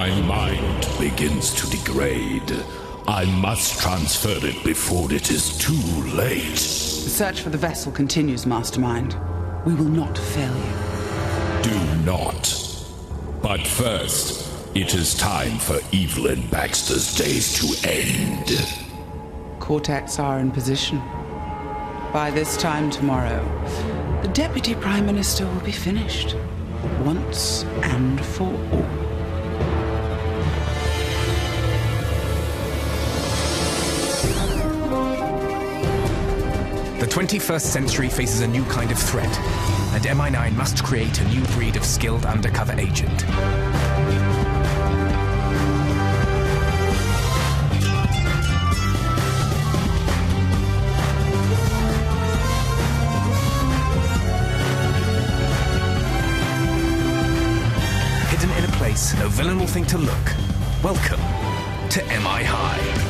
My mind begins to degrade. I must transfer it before it is too late. The search for the vessel continues, Mastermind. We will not fail you. Do not. But first, it is time for Evelyn Baxter's days to end. Cortex are in position. By this time tomorrow, the Deputy Prime Minister will be finished. Once and for all. The 21st century faces a new kind of threat, and MI9 must create a new breed of skilled undercover agent. Hidden in a place no villain will think to look. Welcome to MI High.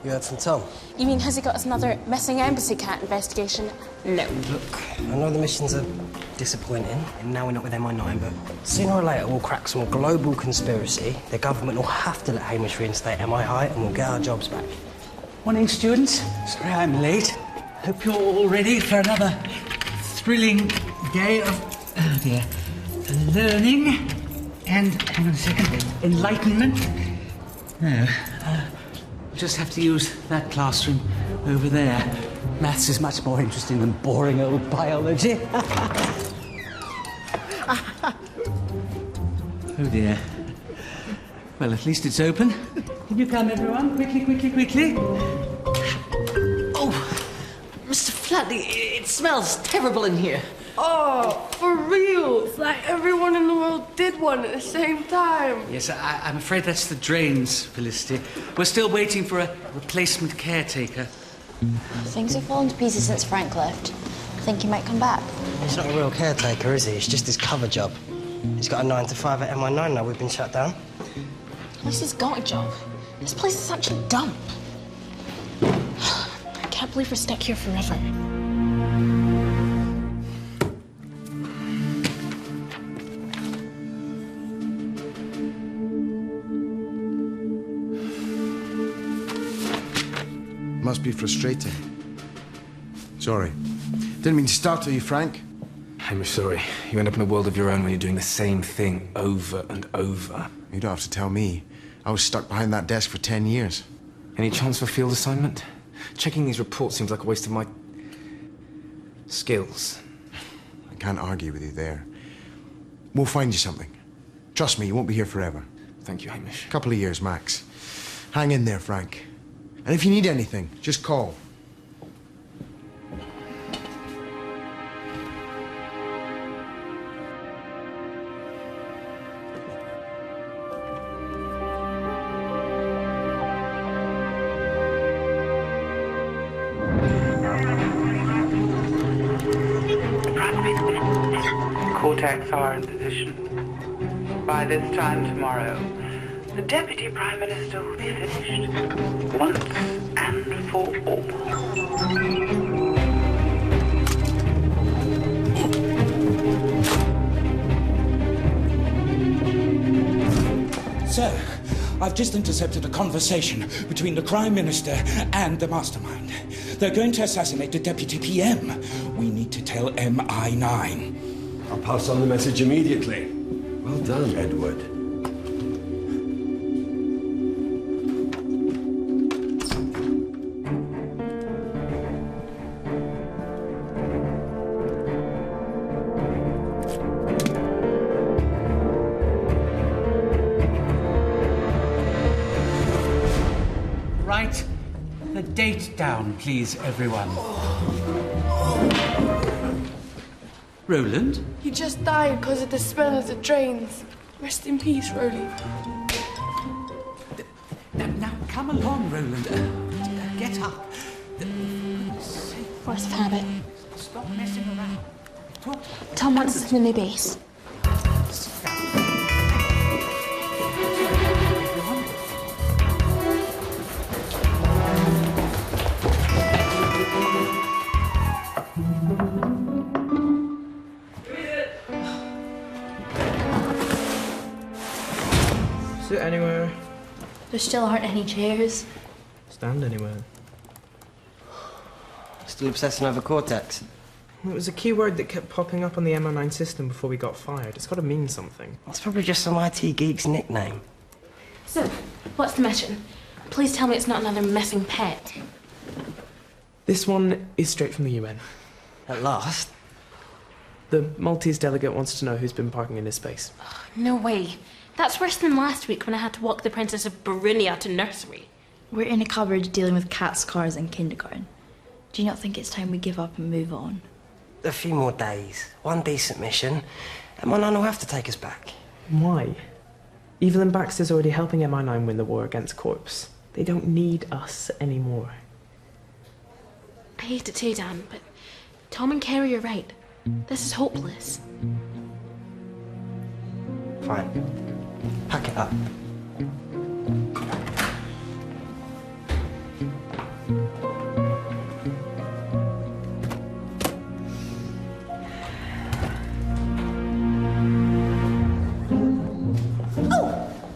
You heard from Tom? You mean, has he got us another missing embassy cat investigation? No. Look, I know the missions are disappointing, and now we're not with MI9, but sooner or later we'll crack some global conspiracy. The government will have to let Hamish reinstate MI High, and we'll get our jobs back. Morning, students. Sorry I'm late. Hope you're all ready for another thrilling day of, oh dear, learning and, hang on a second, enlightenment. No, we'll just have to use that classroom over there. Maths is much more interesting than boring old biology. Oh dear. Well, at least it's open. Can you come, everyone? Quickly, quickly, quickly. Oh, Mr. Flatley, it smells terrible in here. Oh, for real? It's like everyone in the world did one at the same time. Yes, I'm afraid that's the drains, Felicity. We're still waiting for a replacement caretaker. Things have fallen to pieces since Frank left. I think he might come back. He's not a real caretaker, is he? It's just his cover job. He's got a 9 to 5 at MI9 now. We've been shut down. At least he's got a job. This place is such a dump. I can't believe we're stuck here forever. Must be frustrating. Sorry. Didn't mean to startle you, Frank. I'm sorry. You end up in a world of your own when you're doing the same thing over and over. You don't have to tell me. I was stuck behind that desk for 10 years. Any chance for a field assignment? Checking these reports seems like a waste of my skills. I can't argue with you there. We'll find you something. Trust me, you won't be here forever. Thank you, Hamish. A couple of years, max. Hang in there, Frank. And if you need anything, just call. Cortex are in position. By this time tomorrow, the Deputy Prime Minister will be finished. Once and for all. So, I've just intercepted a conversation between the Prime Minister and the Mastermind. They're going to assassinate the Deputy PM. We need to tell MI9. I'll pass on the message immediately. Well done, Edward. Write the date down, please, everyone. Roland? He just died because of the smell of the drains. Rest in peace, Roland. Now, come along, Roland. Get up. Force of habit. Stop messing around. Tom wants us in the new base. There still aren't any chairs. Stand anywhere. Still obsessing over Cortex? It was a keyword that kept popping up on the MI9 system before we got fired. It's got to mean something. It's probably just some IT geek's nickname. So, what's the mission? Please tell me it's not another missing pet. This one is straight from the UN. At last? The Maltese delegate wants to know who's been parking in his space. No way. That's worse than last week when I had to walk the Princess of Burunia to nursery. We're in a cupboard dealing with cats, cars and kindergarten. Do you not think it's time we give up and move on? A few more days, one decent mission, and MI9 will have to take us back. Why? Evelyn Baxter's already helping MI9 win the war against KORPS. They don't need us anymore. I hate it too, Dan, but Tom and Kerry are right. This is hopeless. Fine. Pack it up.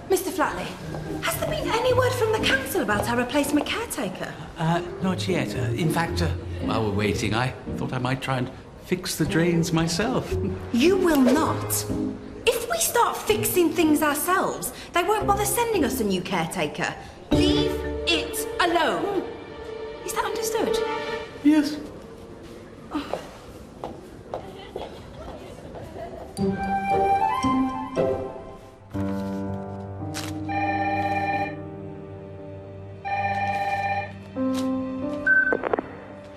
Mr. Flatley, has there been any word from the council about our replacement caretaker? Not yet. In fact, while we're waiting, I thought I might try and fix the drains myself. You will not. If we start fixing things ourselves, they won't bother sending us a new caretaker. Leave it alone. Is that understood? Yes.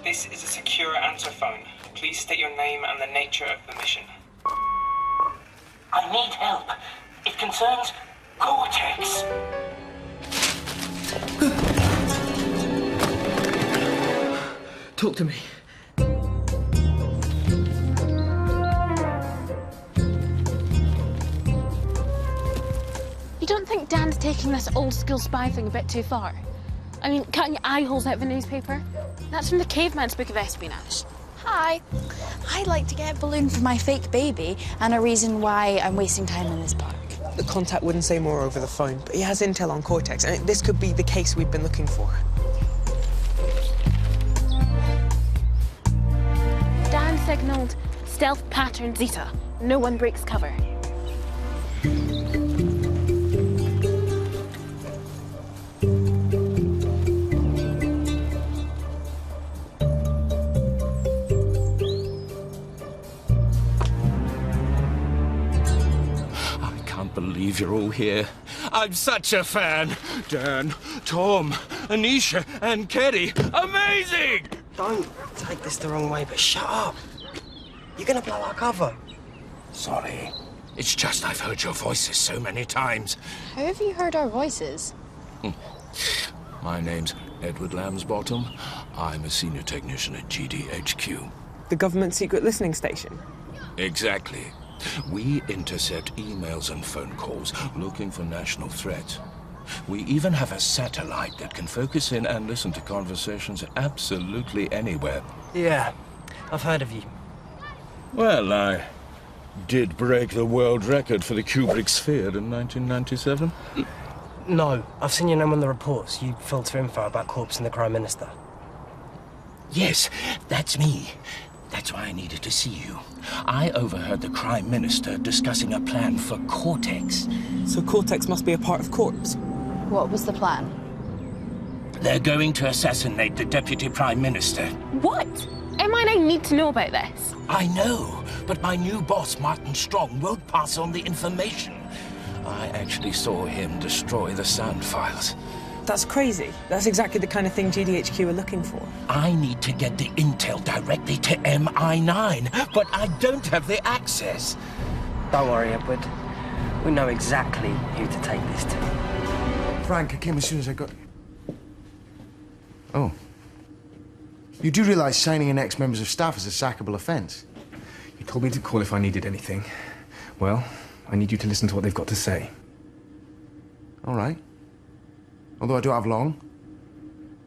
This is a secure answer phone. Please state your name and the nature of the mission. I need help. It concerns Cortex. Talk to me. You don't think Dan's taking this old-school spy thing a bit too far? I mean, cutting eye holes out of a newspaper? That's from the caveman's book of espionage. Hi. I'd like to get a balloon for my fake baby and a reason why I'm wasting time in this park. The contact wouldn't say more over the phone, but he has intel on Cortex, and this could be the case we've been looking for. Dan signaled stealth pattern Zeta. No one breaks cover. Believe you're all here. I'm such a fan. Dan, Tom, Anisha, and Kerry. Amazing! Don't take this the wrong way, but shut up. You're gonna blow our cover. Sorry. It's just I've heard your voices so many times. How have you heard our voices? My name's Edward Lambsbottom. I'm a senior technician at GDHQ. The government secret listening station? Exactly. We intercept emails and phone calls looking for national threats. We even have a satellite that can focus in and listen to conversations absolutely anywhere. Yeah, I've heard of you. Well, I did break the world record for the Kubrick sphere in 1997. No, I've seen your name on the reports. You filter info about KORPS and the Prime Minister. Yes, that's me. That's why I needed to see you. I overheard the Prime Minister discussing a plan for Cortex. So Cortex must be a part of KORPS? What was the plan? They're going to assassinate the Deputy Prime Minister. What? MI9 need to know about this. I know, but my new boss, Martin Strong, won't pass on the information. I actually saw him destroy the sound files. That's crazy. That's exactly the kind of thing GDHQ are looking for. I need to get the intel directly to MI9, but I don't have the access. Don't worry, Edward. We know exactly who to take this to. Frank, I came as soon as I got... Oh. You do realise signing in ex-members of staff is a sackable offence? You told me to call if I needed anything. Well, I need you to listen to what they've got to say. All right. Although I don't have long.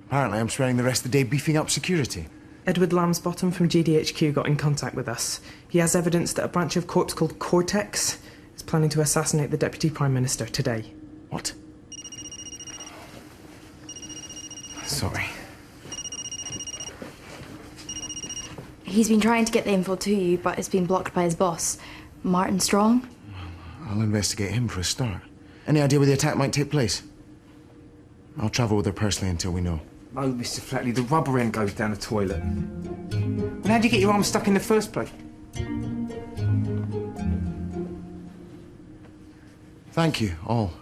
Apparently I'm spending the rest of the day beefing up security. Edward Lambsbottom from GDHQ got in contact with us. He has evidence that a branch of KORPS called Cortex is planning to assassinate the Deputy Prime Minister today. What? He's been trying to get the info to you, but it's been blocked by his boss, Martin Strong. I'll investigate him for a start. Any idea where the attack might take place? I'll travel with her personally until we know. Oh, Mr. Flatley, the rubber end goes down the toilet. Well, how'd you get your arm stuck in the first place? Thank you, all.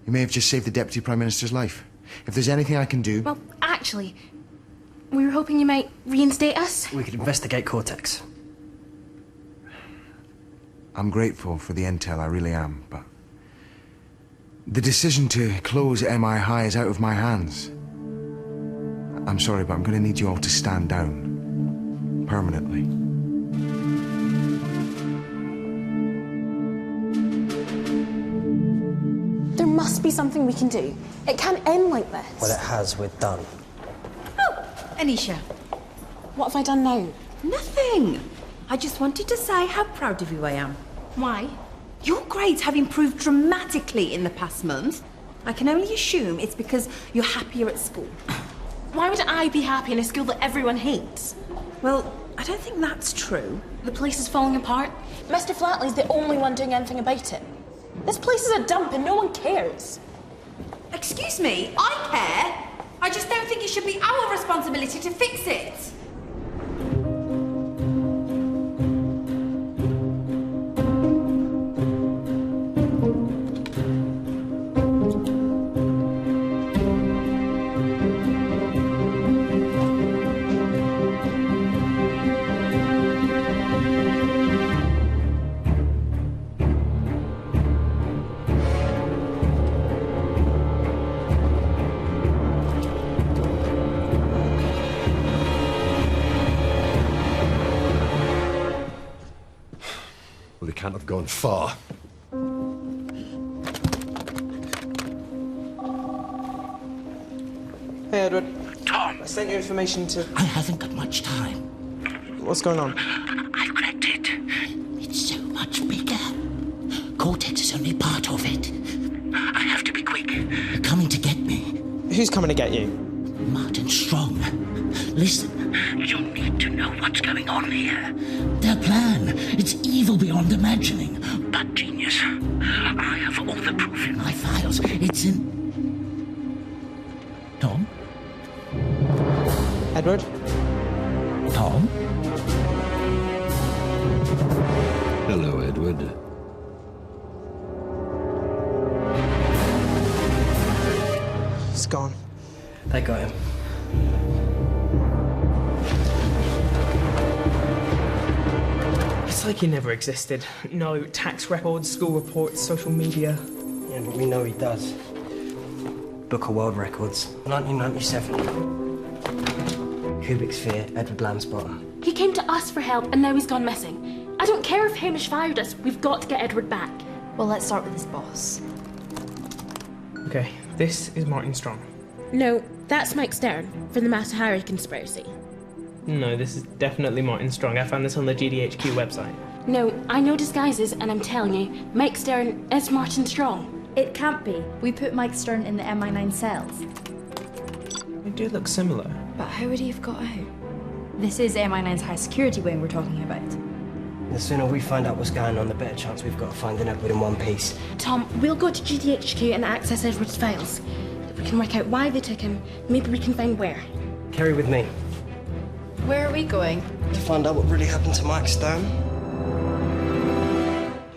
You may have just saved the Deputy Prime Minister's life. If there's anything I can do... Well, actually, we were hoping you might reinstate us. We could investigate Cortex. I'm grateful for the intel, I really am, but... the decision to close MI High is out of my hands. I'm sorry, but I'm going to need you all to stand down. Permanently. There must be something we can do. It can't end like this. Well, it has. We're done. Oh, Anisha. What have I done now? Nothing. I just wanted to say how proud of you I am. Why? Your grades have improved dramatically in the past month. I can only assume it's because you're happier at school. Why would I be happy in a school that everyone hates? Well, I don't think that's true. The place is falling apart. Mr. Flatley's the only one doing anything about it. This place is a dump and no one cares. Excuse me, I care. I just don't think it should be our responsibility to fix it. Can't have gone far. Hey, Edward. Tom! I sent your information to... I haven't got much time. What's going on? I've cracked it. It's so much bigger. Cortex is only part of it. I have to be quick. They're coming to get me. Who's coming to get you? Martin Strong. Listen, you need to know what's going on here. Their plan, it's evil beyond imagining, but genius. I have all the proof in my files. It's in... Tom? Edward? Tom? Hello, Edward. It's gone. They got him. It's like he never existed. No tax records, school reports, social media. Yeah, but we know he does. Book of World Records, 1997. Cubic sphere, Edward Lansbottom. He came to us for help and now he's gone missing. I don't care if Hamish fired us. We've got to get Edward back. Well, let's start with his boss. Okay, this is Martin Strong. No, that's Mike Stern from the Master Harry conspiracy. No, this is definitely Martin Strong. I found this on the GDHQ website. No, I know disguises, and I'm telling you, Mike Stern is Martin Strong. It can't be. We put Mike Stern in the MI9 cells. They do look similar. But how would he have got out? This is MI9's high security wing we're talking about. The sooner we find out what's going on, the better chance we've got of finding Edward in one piece. Tom, we'll go to GDHQ and access Edward's files. If we can work out why they took him, maybe we can find where. Carry with me. Where are we going? To find out what really happened to Mike Stern.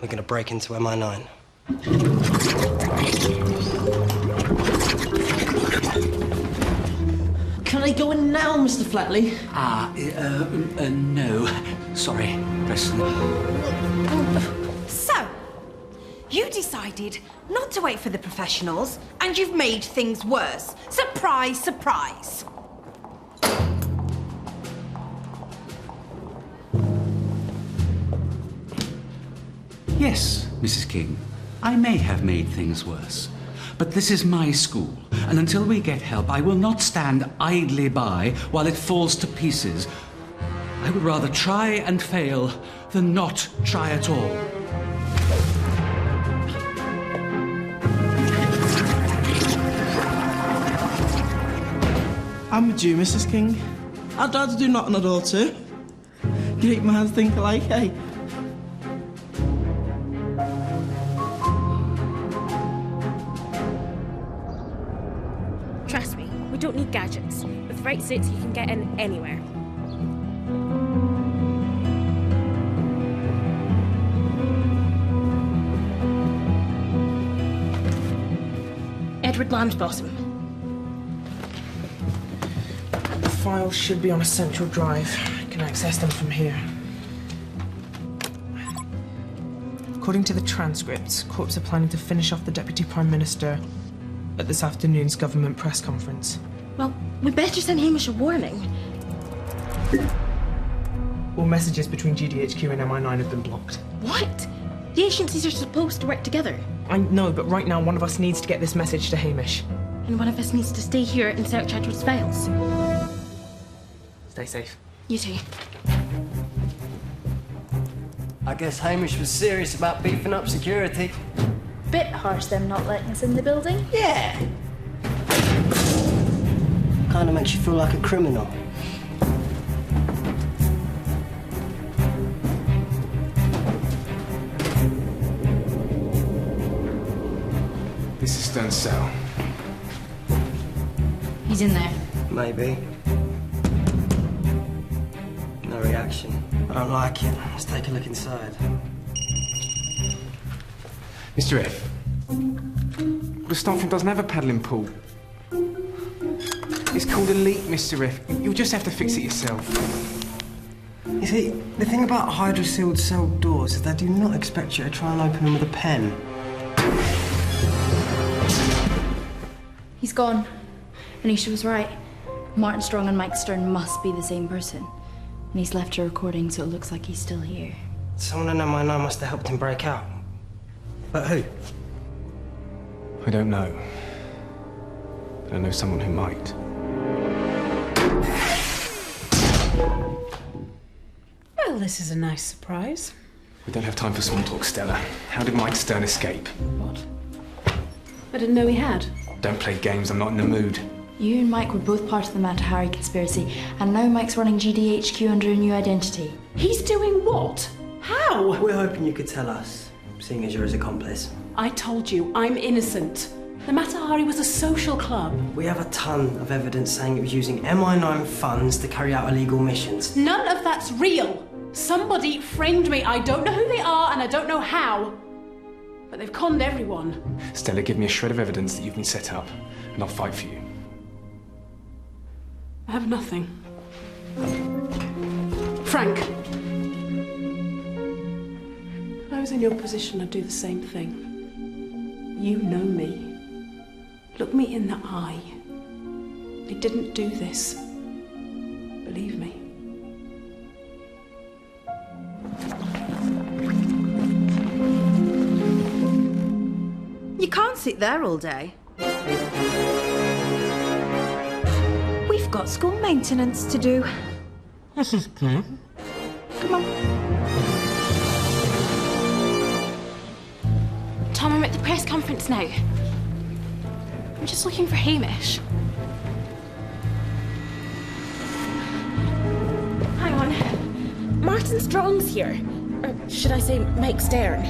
We're gonna break into MI9. Can I go in now, Mr. Flatley? No. Sorry, Preston. So, you decided not to wait for the professionals, and you've made things worse. Surprise, surprise. Yes, Mrs. King, I may have made things worse. But this is my school, and until we get help, I will not stand idly by while it falls to pieces. I would rather try and fail than not try at all. I'm with you, Mrs. King. I'd rather do nothing at all, too. great minds think alike, eh? Trust me, we don't need gadgets. With the right suits, you can get in anywhere. Edward Lambsbottom. The files should be on a central drive. I can access them from here. According to the transcripts, KORPS are planning to finish off the Deputy Prime Minister at this afternoon's government press conference. Well, we better send Hamish a warning. All messages between GDHQ and MI9 have been blocked. What? The agencies are supposed to work together. I know, but right now one of us needs to get this message to Hamish. And one of us needs to stay here and search Edward's files. Stay safe. You too. I guess Hamish was serious about beefing up security. Bit harsh them not letting us in the building. Yeah. Kinda makes you feel like a criminal. This is Stern's cell. He's in there. Maybe. No reaction. I don't like it. Let's take a look inside. Mr. F. The staff room doesn't have a paddling pool. It's called Elite, Mr. F. You'll just have to fix it yourself. You see, the thing about hydro-sealed cell doors is they do not expect you to try and open them with a pen. He's gone. Anisha was right. Martin Strong and Mike Stern must be the same person. And he's left a recording, so it looks like he's still here. Someone in MI9 must have helped him break out. But who? I don't know. But I know someone who might. Well, this is a nice surprise. We don't have time for small talk, Stella. How did Mike Stern escape? What? I didn't know he had. Don't play games, I'm not in the mood. You and Mike were both part of the Mata Hari conspiracy, and now Mike's running GDHQ under a new identity. He's doing what? How? We're hoping you could tell us, seeing as you're his accomplice. I told you, I'm innocent. The Mata Hari was a social club. We have a ton of evidence saying it was using MI9 funds to carry out illegal missions. None of that's real. Somebody framed me. I don't know who they are, and I don't know how. But they've conned everyone. Stella, give me a shred of evidence that you've been set up, and I'll fight for you. I have nothing. Frank. If I was in your position, I'd do the same thing. You know me. Look me in the eye. I didn't do this. Believe me. You can't sit there all day. We've got school maintenance to do. This is good. Come on. Tom, I'm at the press conference now. I'm just looking for Hamish. Hang on. Martin Strong's here. Or should I say Mike Stern?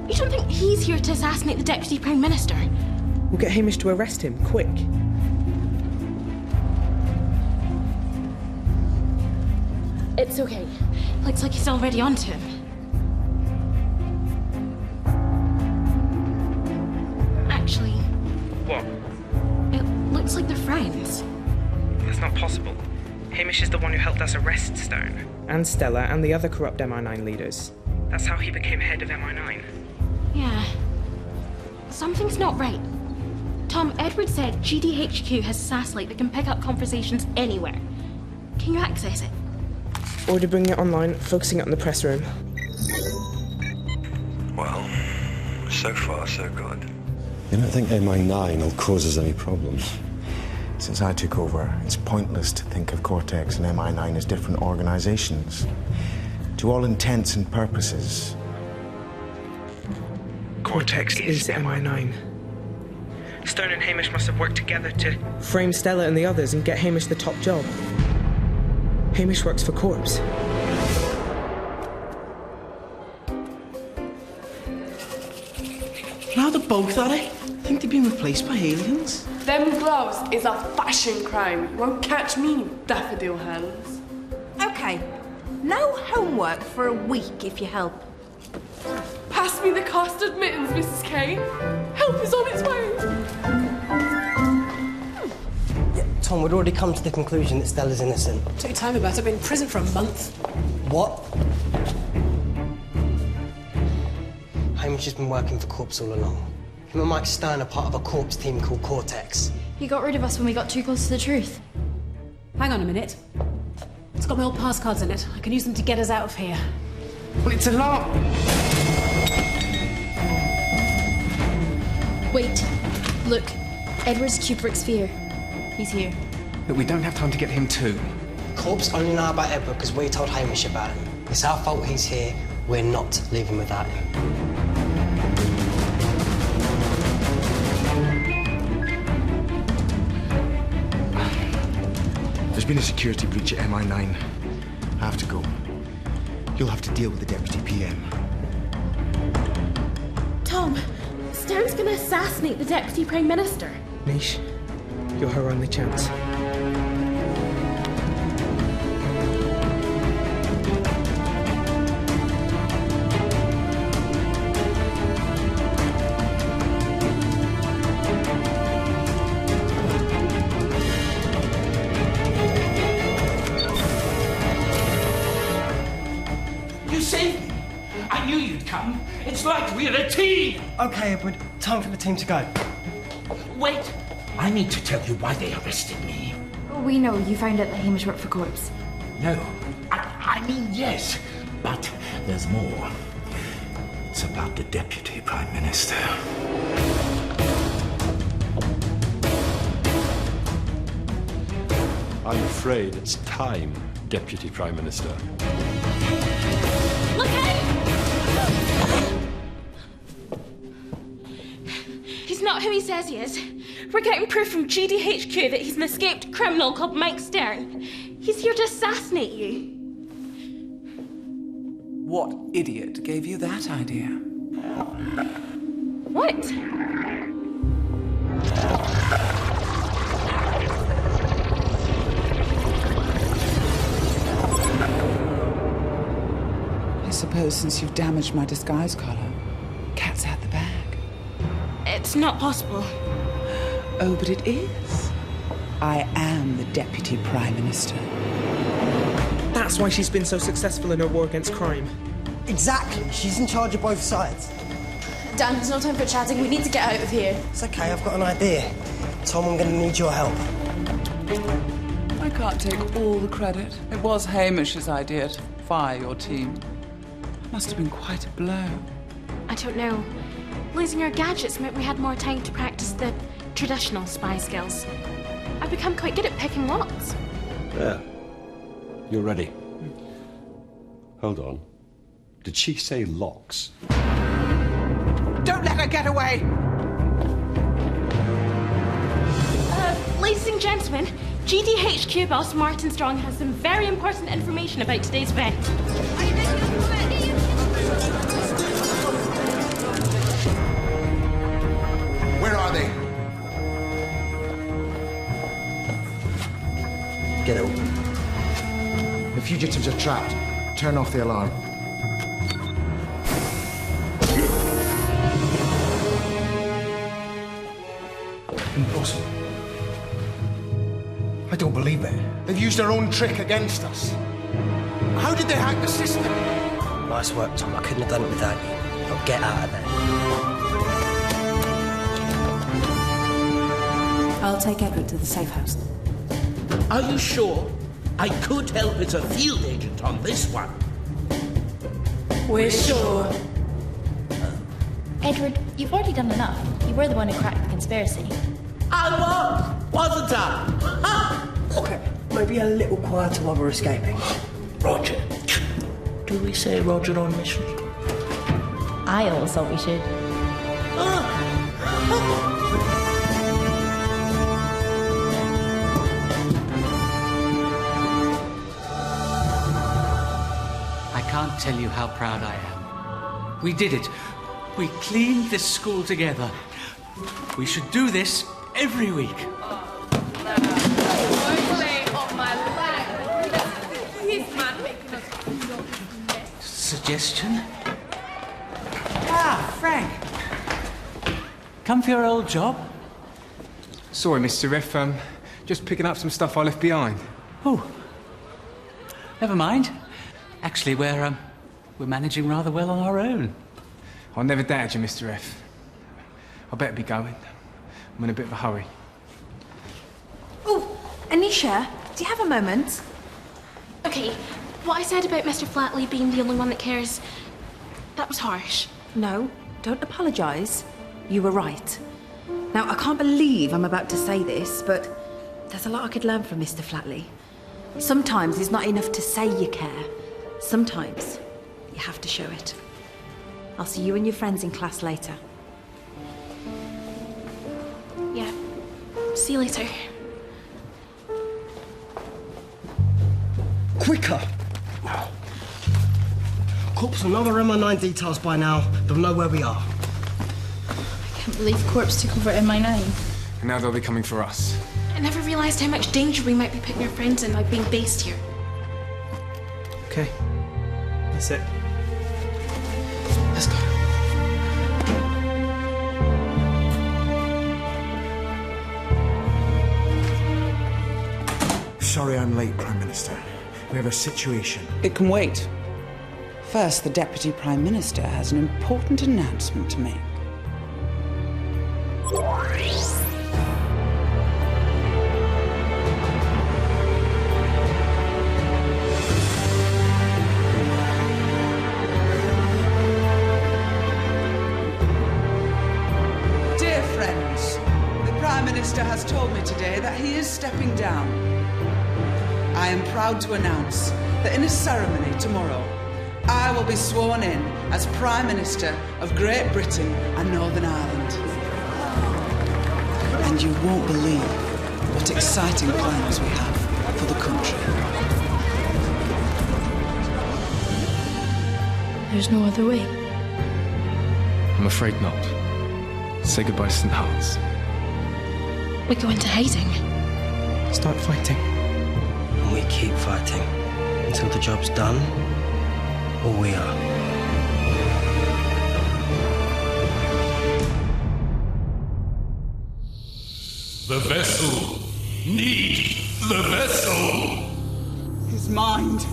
You don't think he's here to assassinate the Deputy Prime Minister? We'll get Hamish to arrest him, quick. It's okay. Looks like he's already onto him. Actually... What? It looks like they're friends. That's not possible. Hamish is the one who helped us arrest Stern. And Stella and the other corrupt MI9 leaders. That's how he became head of MI9. Yeah. Something's not right. Tom, Edward said GDHQ has a satellite that can pick up conversations anywhere. Can you access it? Already bringing it online, focusing it on the press room. Well, so far so good. You don't think MI9 will cause us any problems? Since I took over, it's pointless to think of Cortex and MI9 as different organizations. To all intents and purposes, Cortex is MI9. Stern and Hamish must have worked together to frame Stella and the others and get Hamish the top job. Hamish works for KORPS. both, are they? I think they've been replaced by aliens. Them gloves is a fashion crime. You won't catch me, you daffodil hands. Okay, no homework for a week if you help. Pass me the cost admittance, Mrs. K. Help is on its way. Yeah, Tom, we'd already come to the conclusion that Stella's innocent. Take your time about it. I've been in prison for a month. What? Hamish has been working for KORPS all along. Him and Mike Stern are part of a KORPS team called Cortex. He got rid of us when we got too close to the truth. Hang on a minute. It's got my old pass cards in it. I can use them to get us out of here. Well, it's a lot. Wait. Look. Edward's Kubrick sphere. He's here. But we don't have time to get him too. KORPS only know about Edward because we told Hamish about him. It's our fault he's here. We're not leaving without him. There's been a security breach at MI9. I have to go. You'll have to deal with the Deputy PM. Tom, Stern's gonna assassinate the Deputy Prime Minister. Nish, you're her only chance. You saved me. I knew you'd come. It's like we're a team. Okay, Edward. Time for the team to go. Wait. I need to tell you why they arrested me. We know you found out that Hamish worked for KORPS. No. I mean, yes. But there's more. It's about the Deputy Prime Minister. I'm afraid it's time, Deputy Prime Minister. Look out! He's not who he says he is. We're getting proof from GDHQ that he's an escaped criminal called Mike Stern. He's here to assassinate you. What idiot gave you that idea? What? I suppose since you've damaged my disguise collar, cat's out the bag. It's not possible. Oh, but it is. I am the Deputy Prime Minister. That's why she's been so successful in her war against crime. Exactly. She's in charge of both sides. Dan, there's no time for chatting. We need to get out of here. It's okay. I've got an idea. Tom, I'm going to need your help. I can't take all the credit. It was Hamish's idea to fire your team. Must have been quite a blow. I don't know. Losing our gadgets meant we had more time to practice the traditional spy skills. I've become quite good at picking locks. There. You're ready. Hold on. Did she say locks? Don't let her get away! Ladies and gentlemen, GDHQ boss Martin Strong has some very important information about today's event. Where are they? Get out. The fugitives are trapped. Turn off the alarm. Impossible. I don't believe it. They've used their own trick against us. How did they hack the system? Nice work, Tom. I couldn't have done it without you. Now get out of there. I'll take Edward to the safe house. Are you sure? I could help as a field agent on this one. We're sure. Edward, you've already done enough. You were the one who cracked the conspiracy. I was, wasn't I? Okay, maybe a little quieter while we're escaping. Roger. Do we say Roger on mission? I always thought we should. I can't tell you how proud I am. We did it. We cleaned this school together. We should do this every week. Suggestion? Ah, Frank. Come for your old job? Sorry, Mr. F. Just picking up some stuff I left behind. Oh. Never mind. Actually, we're managing rather well on our own. I never doubted you, Mr. F. I better be going. I'm in a bit of a hurry. Oh, Anisha, do you have a moment? Okay, what I said about Mr. Flatley being the only one that cares, that was harsh. No, don't apologise. You were right. Now, I can't believe I'm about to say this, but there's a lot I could learn from Mr. Flatley. Sometimes it's not enough to say you care. Sometimes you have to show it. I'll see you and your friends in class later. Yeah. See you later. Quicker! KORPS will know our MI9 details by now. They'll know where we are. I can't believe KORPS took over MI9. And now they'll be coming for us. I never realised how much danger we might be putting our friends in by being based here. Okay. That's it. Let's go. Sorry I'm late, Prime Minister. We have a situation. It can wait. First, the Deputy Prime Minister has an important announcement to make. Dear friends, the Prime Minister has told me today that he is stepping down. I am proud to announce that in a ceremony tomorrow, I will be sworn in as Prime Minister of Great Britain and Northern Ireland. And you won't believe what exciting plans we have for the country. There's no other way. I'm afraid not. Say goodbye to St. Hearts. We go into hiding. Start fighting. And we keep fighting until the job's done, or we are. The vessel. Need the vessel. His mind.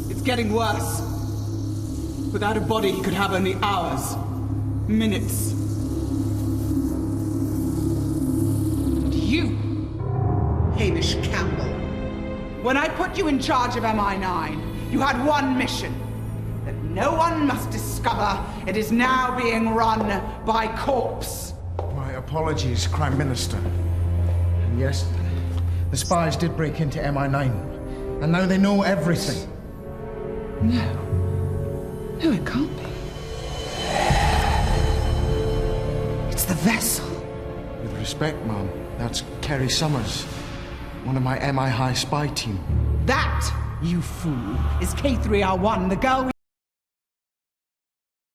It's getting worse. Without a body, he could have only hours, minutes. And you, Hamish Campbell, when I put you in charge of MI9, you had one mission. That no one must discover it is now being run by KORPS. My apologies, Prime Minister. And yes, the spies did break into MI9, and now they know everything. No. No, it can't be. It's the vessel. With respect, ma'am, that's Kerry Summers, one of my MI High spy team. That, you fool, is K3R1, the girl we